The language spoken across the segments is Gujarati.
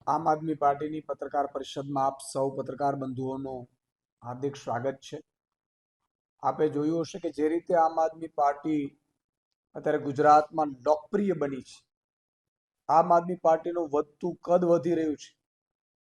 આમ આદમી પાર્ટીની પત્રકાર પરિષદમાં આપ સૌ પત્રકાર બંધુઓનું હાર્દિક સ્વાગત છે। આપે જોયું હશે કે જે રીતે આમ આદમી પાર્ટી અત્યારે ગુજરાતમાં લોકપ્રિય બની છે, આમ આદમી પાર્ટીનું વધતું કદ વધી રહ્યું છે,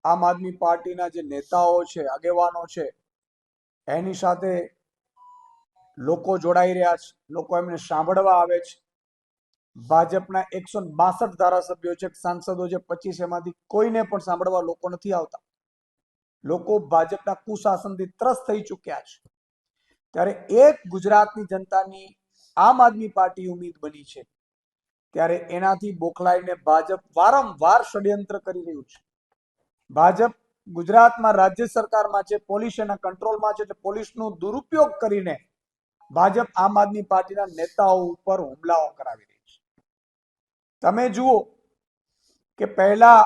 આમ આદમી પાર્ટીના જે નેતાઓ છે, આગેવાનો છે, એની સાથે લોકો જોડાઈ રહ્યા છે, લોકો એમને સાંભળવા આવે છે। ભાજપના 162 ધારાસભ્યો છે, સાંસદો છે, 25 એમાંથી કોઈને પણ સાંભળવા લોકો નથી આવતા। લોકો ભાજપના કુશાસનથી ત્રસ્ત થઈ ચૂક્યા છે। ત્યારે એક ગુજરાતની જનતાની આમ આદમી પાર્ટી ઉમ્મીદ બની છે, ત્યારે એનાથી બોખલાઈને ભાજપ વારંવાર ષડયંત્ર કરી રહ્યું છે। ભાજપ ગુજરાતમાં રાજ્ય સરકારમાં છે, પોલીસ એના કંટ્રોલમાં છે, એટલે પોલીસનો દુરુપયોગ કરીને ભાજપ આમ આદમી પાર્ટીના નેતાઓ ઉપર હુમલાઓ કરાવી રહી છે। તમે જુઓ કે પહેલા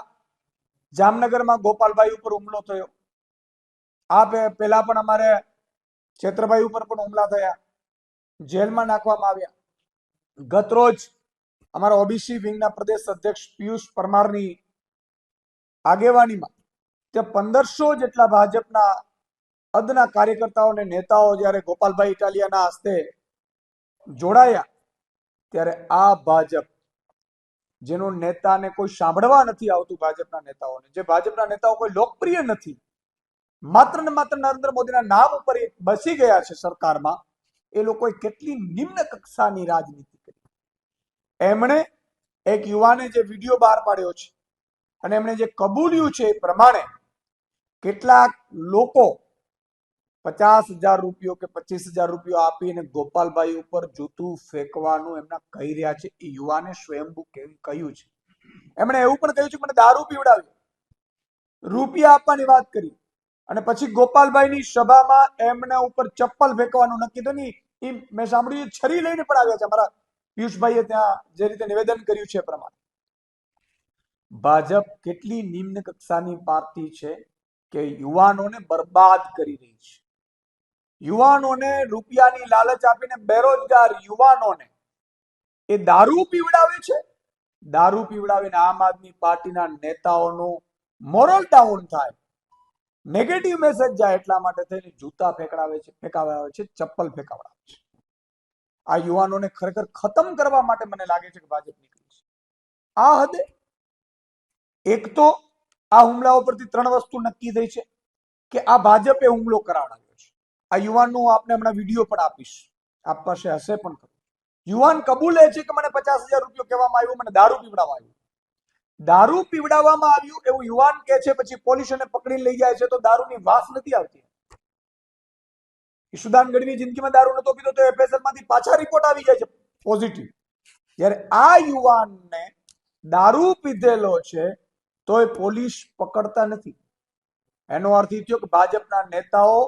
જામનગરમાં ગોપાલભાઈ ઉપર હુમલો થયો, આ પહેલા પણ અમારે છેત્રભાઈ ઉપર પણ હુમલા થયા, જેલમાં નાખવામાં આવ્યા। ગતરોજ અમારા ઓબીસી વિંગના પ્રદેશ અધ્યક્ષ પિયુષ પરમારની આગેવાનીમાં તે 1500 જેટલા ભાજપના અદના કાર્યકર્તાઓ અને નેતાઓ જ્યારે ગોપાલભાઈ ઇટાલિયાના હસ્તે જોડાયા, ત્યારે આ ભાજપ જેનો નેતાને કોઈ સાંભળવા નથી આવતું, ભાજપના નેતાઓને, જે ભાજપના નેતાઓ કોઈ લોકપ્રિય નથી, માત્ર ને માત્ર નરેન્દ્ર મોદીના નામ ઉપર બસી ગયા છે સરકારમાં, એ લોકોએ કેટલી નિમ્ન કક્ષાની રાજનીતિ કરી। એમણે એક યુવાને જે વિડીયો બહાર પાડ્યો છે અને એમણે જે કબૂલ્યું છે એ પ્રમાણે કેટલાક લોકો 50,000 રૂપિયો કે 25,000 રૂપિયો આપીને ગોપાલભાઈ ઉપર જૂતું ફેંકવાનું એમના કહી રહ્યા છે। એ યુવાને સ્વયંભૂ કહ્યું છે, એમણે એવું પણ કહ્યું છે કે મને દારૂ પીવડાવ્યો, રૂપિયા આપવાની વાત કરી, અને પછી ગોપાલભાઈની સભામાં એમના ઉપર ચપ્પલ ફેંકવાનું નક્કી થયું। એ મેં સાંભળ્યું છરી લઈને પણ આવ્યા છે, અમારા પિયુષભાઈએ ત્યાં જે રીતે નિવેદન કર્યું છે એ પ્રમાણે ભાજપ કેટલી નિમ્ન કક્ષાની પાર્ટી છે કે યુવાનોને બરબાદ કરી રહી છે। યુવાનોને રૂપિયાની લાલચ આપીને બેરોજગાર યુવાનોને એ દારૂ પીવડાવે છે। દારૂ પીવડાવીને આમ આદમી પાર્ટીના નેતાઓનું મોરલ ડાઉન થાય, નેગેટિવ મેસેજ જાય, એટલા માટે થઈને જૂતા ફેંકડાવે છે, ફેંકાવે છે, ચપ્પલ ફેંકાવડાવે છે। આ યુવાનોને ખરેખર ખતમ કરવા માટે મને લાગે છે કે ભાજપ નીકળી છે। આ હદે એક તો આ હુમલાઓ પરથી 3 વસ્તુ નક્કી થઈ છે કે આ ભાજપે હુમલો કરાવડાવ્યો છે। આ યુવાનનો આપને હમણાં વિડીયો પણ આપીશ, આપ પાસે હશે પણ ખરું। યુવાન કબૂલે છે કે મને 50,000 રૂપિયો કહેવામાં આવ્યો, મને દારૂ પીવડાવવામાં આવ્યું। દારૂ પીવડાવવામાં આવ્યું એવું યુવાન કહે છે, પછી પોલીસ એને પકડી લઈ જાય છે તો દારૂની વાસ નથી આવતી। ઈશુદાન ગઢવી જિંદગીમાં દારૂ નતો પીતો તો એફએસએલ માંથી પાછા રિપોર્ટ આવી જાય છે પોઝિટિવ। જ્યારે આ યુવાનને દારૂ પીધેલો છે તો એ પોલીસ પકડતા નથી। એનો અર્થ એ થયો કે ભાજપના નેતાઓ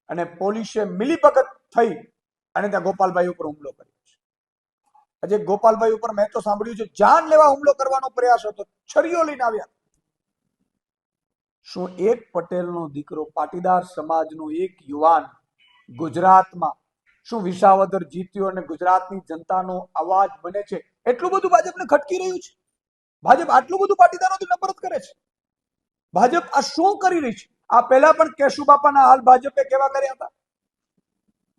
અને પોલીસે મિલીભગત થઈ અને ત્યાં ગોપાલભાઈ ઉપર હુમલો કર્યો છે। આજે ગોપાલભાઈ ઉપર મેં તો સાંભળ્યું છે જાન લેવા હુમલો કરવાનો પ્રયાસ હતો, છરીઓ લઈને આવ્યા। શું એક પટેલનો દીકરો, પાટીદાર સમાજનો એક યુવાન ગુજરાતમાં શું વિસાવદર જીત્યો અને ગુજરાતની જનતાનો અવાજ બને છે? એટલું બધું ભાજપને ખટકી રહ્યું છે? ભાજપ આટલું બધું પાટીદારોથી નફરત કરે છે? ભાજપ આ શું કરી રહી છે? આ પહેલા પણ કેશુબાપાના હાલ ભાજપે કેવા કર્યા હતા?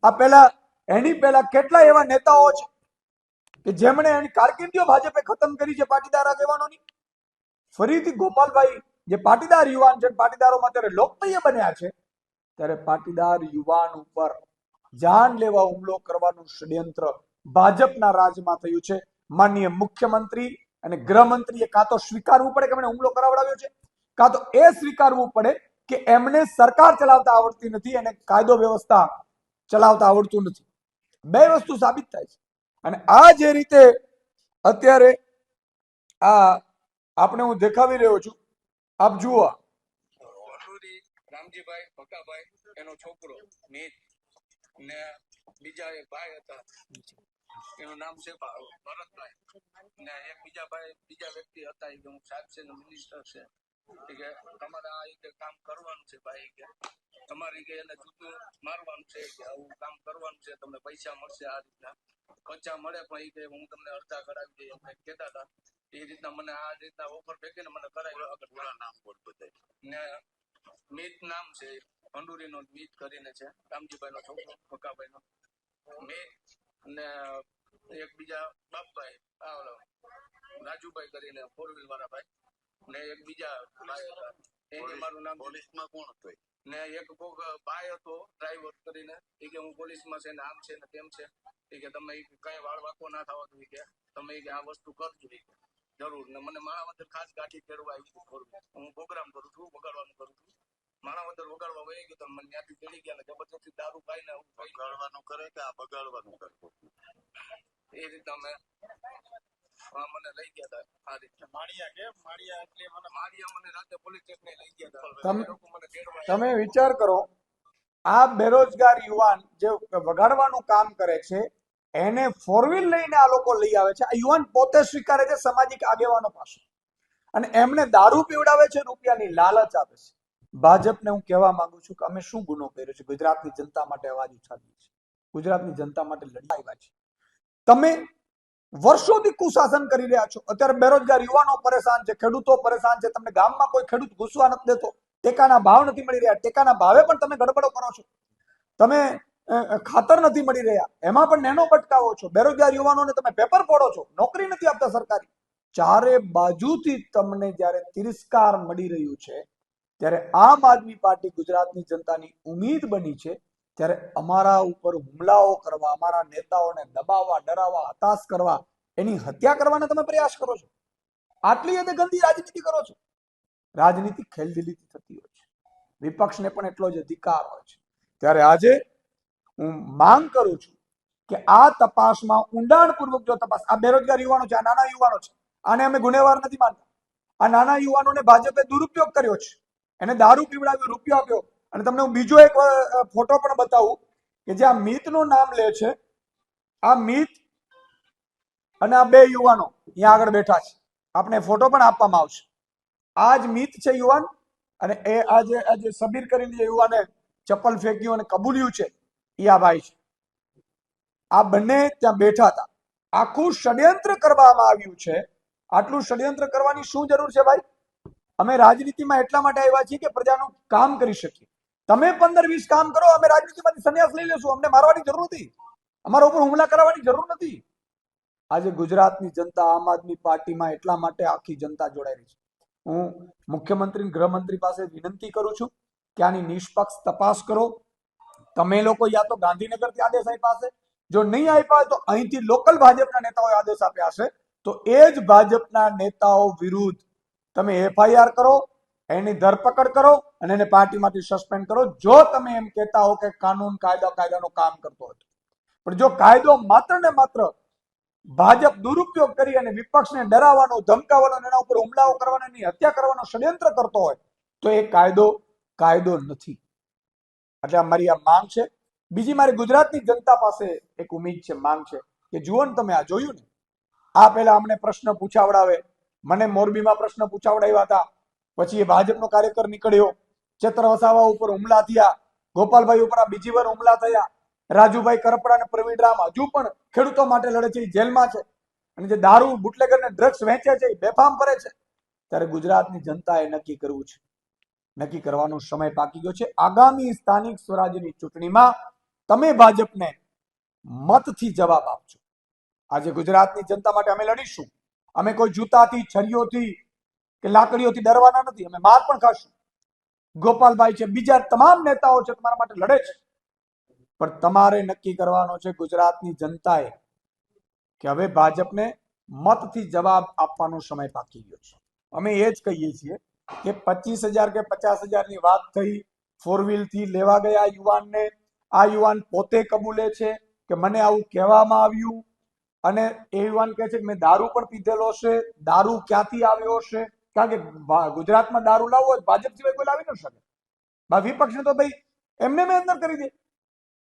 આ પહેલા એની પહેલા કેટલા એવા નેતાઓ છે કે જેમણે એની કારકિર્દીઓ ભાજપે ખતમ કરી છે પાટીદાર આગેવાનોની? ફરીથી ગોપાલભાઈ જે પાટીદાર યુવાન છે, પાટીદારોમાં ત્યારે લોકપ્રિય બન્યા છે, ત્યારે પાટીદાર યુવાન ઉપર જાન લેવા હુમલો કરવાનું ષડયંત્ર ભાજપના રાજમાં થયું છે। માનનીય મુખ્યમંત્રી અને ગૃહમંત્રીએ કાં તો સ્વીકારવું પડે કે એમણે હુમલો કરાવડાવ્યો છે, કાં તો એ સ્વીકારવું પડે કે એમને સરકાર ચલાવતા આવડતી નથી અને કાયદો વ્યવસ્થા ચલાવતા આવડતું નથી। બે વસ્તુ સાબિત થાય છે। અને આ જે રીતે અત્યારે આ આપણે હું દેખાવી રહ્યો છું, આપ જુઓ, રામજીભાઈ ભકાભાઈ એનો છોકરો નીત ને બીજા એક ભાઈ હતા, એનું નામ છે ભરતભાઈ, ને એક બીજા વ્યક્તિ હતા, કે હું સાહેબ છે ને મિનિસ્ટર છે, કે તમારે આ રીતે કામ કરવાનું છે ભાઈ, કે તમારી કે એને જૂતું મારવાનું છે, કે આવું કામ કરવાનું છે, તમને પૈસા મળશે, આ રીતના પૈસા મળે પણ એ કે હું તમને અડધા કરાવી દઈએ એમ કહેતા હતા। એ રીતના મને આ રીતના ઓફર ફેંકીને મને કરાવ્યો. આગળ નામ બોલ બધાય. ને મીત નામ છે, ભંડુરીનો મીત કરીને છે, રામજીભાઈનો છોકરો, ભકાભાઈનો મીત. અને એક બીજા બાપભાઈ, રાજુભાઈ કરીને 4 વ્હીલ વાળા ભાઈ, ને એક બીજા ભાઈ હતા, એને મારું નામ. પોલીસમાં કોણ હતું? ને એક કોક ભાઈ હતો ડ્રાઈવર કરીને, એ કે હું પોલીસમાં છે ને આમ છે ને તેમ છે, એ કે તમે કઈ વાળ વાંકો ના થવા દો, કે તમે કે આ વસ્તુ કરજો જરૂર. ને મને માણાવદર ખાસ ગાંઠી ફેરવા આવ્યું કરું, હું પ્રોગ્રામ કરું છું, વગાડવાનું કરું છું. માણાવદર વગાડવા વહી ગયો તો મને ત્યાંથી ચડી ગયા ને જબરજસ્તી દારૂ પાઈને વગાડવાનું કરે કે આ બગાડવાનું કરે, એ રીતના મેં મને લઈ ગયા હતા. આ રીતે માળિયા કે માળિયા એટલે મને માળિયા મને રાતે પોલીસ સ્ટેશને લઈ ગયા હતા. તમે વિચાર કરો, આ બેરોજગાર યુવાન જે વગાડવાનું કામ કરે છે એને 4 વ્હીલ લઈને આ લોકો લઈ આવે છે. આ યુવાન પોતે સ્વીકારે છે સામાજિક આગેવાનો પાસે, અને એમને દારૂ પીવડાવે છે, રૂપિયાની લાલચ આપે છે. ભાજપને હું કહેવા માંગુ છું કે અમે શું ગુનો કર્યો છે? ગુજરાતની જનતા માટે અવાજ ઉઠાવીએ છીએ, ગુજરાતની જનતા માટે લડી આવ્યા છે. તમે વર્ષોથી કુશાસન કરી રહ્યા છો. અત્યારે બેરોજગાર યુવાનો પરેશાન છે, ખેડૂતો પરેશાન છે. તમને ગામમાં કોઈ ખેડૂત ઘૂસવા નથી દેતો, ટેકાના ભાવ નથી મળી રહ્યા, ટેકાના ભાવે પણ તમે ગડબડો કરો છો. તમે ખાતર નથી મળી રહ્યા, એમાં પણ નેનો બટકાવો છો. બેરોજગાર યુવાનોને તમે પેપર ફોડો છો, નોકરી નથી આપતા સરકારી. ચારે બાજુથી તમને જ્યારે તિરસ્કાર મળી રહ્યું છે, ત્યારે આમ આદમી પાર્ટી ગુજરાતની જનતાની ઉમ્મીદ બની છે. ત્યારે અમારા ઉપર હુમલાઓ કરવા, અમારા નેતાઓને દબાવવા, ડરાવવા, હતાશ કરવા, એની હત્યા કરવાના તમે પ્રયાસ કરો છો. આટલી હદે ગંદી રાજનીતિ કરો છો. રાજનીતિ ખેલદિલીથી થતી હોય છે, વિપક્ષને પણ એટલો જ અધિકાર હોય છે. ત્યારે આજે હું માંગ કરું છું કે આ તપાસમાં ઊંડાણપૂર્વક જો તપાસ. આ બેરોજગાર યુવાનો છે, આ નાના યુવાનો છે, આને અમે ગુનેવાર નથી માનતા. આ નાના યુવાનોને ભાજપે દુરુપયોગ કર્યો છે, એને દારૂ પીવડાવ્યો, રૂપિયો આપ્યો. અને તમને હું બીજો એક ફોટો પણ બતાવું કે જે આ મીતનું નામ લે છે. આ મીત અને આ બે યુવાનો અહીંયા આગળ બેઠા છે, આપણે ફોટો પણ આપવામાં આવશે. આ જ મીત છે યુવાન, અને એ આજે સબીર કરીને જે યુવાને ચપ્પલ ફેંક્યું અને કબૂલ્યું છે, એ આ ભાઈ છે. આ બંને ત્યાં બેઠા હતા. આખું ષડયંત્ર કરવામાં આવ્યું છે. આટલું ષડયંત્ર કરવાની શું જરૂર છે ભાઈ? અમે રાજનીતિમાં એટલા માટે આવ્યા છીએ કે પ્રજાનું કામ કરી શકીએ. તમે 15-20 કામ કરો, અમે રાજનીતિમાંથી સંન્યાસ લઈ લેશું. અમને મારવાની જરૂર નથી, અમારા ઉપર હુમલા કરાવવાની જરૂર નથી. આજે ગુજરાતની જનતા આમ આદમી પાર્ટીમાં એટલા માટે આખી જનતા જોડાયેલી છે. હું મુખ્યમંત્રી, ગૃહમંત્રી પાસે વિનંતી કરું છું કે આની નિષ્પક્ષ તપાસ કરો. તમે લોકો યા તો ગાંધીનગરથી આદેશ આપ્યા હશે, જો નહીં આપ્યા હોય તો અહીંથી લોકલ ભાજપના નેતાઓએ આદેશ આપ્યા હશે, તો એ જ ભાજપના નેતાઓ વિરુદ્ધ તમે FIR કરો, એની ધરપકડ કરો અને એને પાર્ટીમાંથી સસ્પેન્ડ કરો. જો તમે એમ કહેતા હો કે કાનૂન કાયદાનું કામ કરતો હતો, પણ જો કાયદો માત્ર ને માત્ર ભાજપ દુરુપયોગ કરી અને વિપક્ષને ડરાવવાનો, ધમકાવવાનો, એના ઉપર હુમલાઓ કરવાનો, એની હત્યા કરવાનો ષડયંત્ર કરતો હોય તો એ કાયદો નથી. એટલે અમારી આ માંગ છે. બીજી મારી ગુજરાતની જનતા પાસે એક ઉમ્મીદ છે, માંગ છે કે જુઓ ને, તમે આ જોયું ને, આ પહેલા અમને પ્રશ્ન પૂછાવડાવે, મને મોરબીમાં પ્રશ્ન પૂછાવડાવ્યા હતા, પછી એ ભાજપનો કાર્યકર નીકળ્યો, ચેતર વસાવા ઉપર હુમલા થયા, ગોપાલભાઈ ઉપર આ બીજી વાર હુમલા થયા, રાજુભાઈ કરપડા અને પ્રવીણ રામ હજુ પણ ખેડૂતો માટે લડે છે, જેલમાં છે, અને જે દારૂ, બુટલેગર ને ડ્રગ્સ વેચે છે, બેફામ કરે છે. ત્યારે ગુજરાતની જનતાએ નક્કી કરવું છે, નક્કી કરવાનો સમય પાકી ગયો છે. આગામી સ્થાનિક સ્વરાજ્યની ચૂંટણીમાં તમે ભાજપને મતથી જવાબ આપજો. આજે ગુજરાતની જનતા માટે અમે લડીશું. અમે કોઈ જૂતાથી, છરીઓથી કે લાકડીઓથી ડરવાના નથી. અમે માર પણ ખાશું. ગોપાલભાઈ છે, બીજા તમામ નેતાઓ છે, તમારા માટે લડે છે. પણ તમારે નક્કી કરવાનો છે, ગુજરાતની જનતાએ, કે હવે ભાજપને મતથી જવાબ આપવાનો સમય પાકી ગયો છે. અમે એ જ કહીએ છીએ કે 25,000 કે 50,000ની વાત થઈ, 4 વ્હીલ થી લેવા ગયા યુવાનને. આ યુવાન પોતે કબૂલે છે કે મને આવું કહેવામાં આવ્યું, અને એ યુવાન કહે છે કે મેં દારૂ પણ પીધેલો છે. દારૂ ક્યાંથી આવ્યો છે? કારણ કે ગુજરાતમાં દારૂ લાવવો હોય ભાજપ સિવાય કોઈ લાવી ન શકે. વિપક્ષને તો ભાઈ એમને મેં અંદર કરી દે.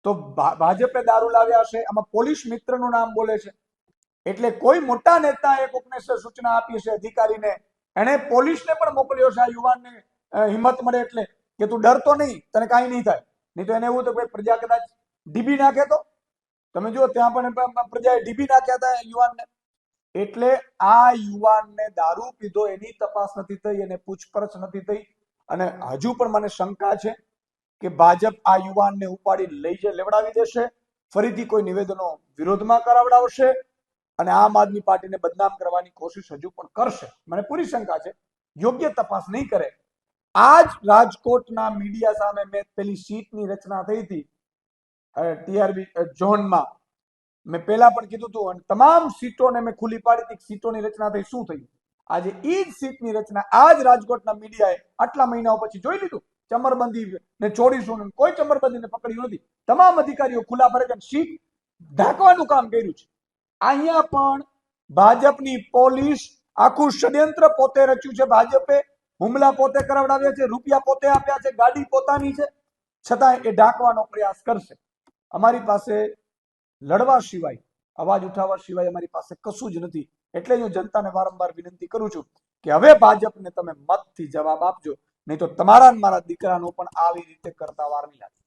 તો ભાજપે દારૂ લાવ્યા છે, આમાં પોલીસ મિત્રનું નામ બોલે છે. એટલે કોઈ મોટા નેતાએ કોકને સૂચના આપી છે, અધિકારીને, એને પોલીસને પણ મોકલ્યો છે આ યુવાનને હિંમત મળે એટલે, કે તું ડરતો નહીં, તને કાંઈ નહીં થાય. નહીં તો એને એવું તો પ્રજા કદાચ ડીબી નાખે. તો તમે જુઓ, ત્યાં પણ પ્રજાએ ડીબી નાખ્યા હતા યુવાનને. એટલે આ યુવાનને દારૂ પીધો એની તપાસ નથી થઈ, એને પૂછપરછ નથી થઈ, અને હજુ પણ મને શંકા છે કે ભાજપ આ યુવાનને ઉપાડી લેવડાવી દેશે, ફરીથી કોઈ નિવેદનો વિરોધમાં કરાવડાવશે અને આમ આદમી પાર્ટીને બદનામ કરવાની કોશિશ હજુ પણ કરશે. મને પૂરી શંકા છે, યોગ્ય તપાસ નહીં કરે. આજ રાજકોટના મીડિયા સામે મેં પેલી સીટની રચના થઈ હતી ટીઆરબી ઝોનમાં, મેં પહેલા પણ કીધું હતું, અને તમામ સીટોને મેં ખુલ્લી પાડી હતી. સીટોની રચના થઈ, શું થયું? આજે એ જ સીટની રચના આજ રાજકોટના મીડિયાએ આટલા મહિનાઓ પછી જોઈ લીધું. ચમરબંધી ને છોડીશું, કોઈ ચમરબંધીને પકડ્યું નથી. તમામ અધિકારીઓ ખુલ્લા ફરજ સીટ ઢાંકવાનું કામ કર્યું છે. અહીંયા પણ ભાજપની પોલીસ આખું ષડયંત્ર પોતે રચ્યું છે. ભાજપે હુમલા પોતે કરાવડાવ્યા છે, રૂપિયા પોતે આપ્યા છે, ગાડી પોતાની છે, છતાં એ ઢાંકવાનો પ્રયાસ કરશે. અમારી પાસે લડવા સિવાય, અવાજ ઉઠાવવા સિવાય અમારી પાસે કશું જ નથી. એટલે હું જનતાને વારંવાર વિનંતી કરું છું કે હવે ભાજપને તમે મતથી જવાબ આપજો, નહીં તો તમારા મારા દીકરાનો પણ આવી રીતે કરતા વાર નહીં લાગે.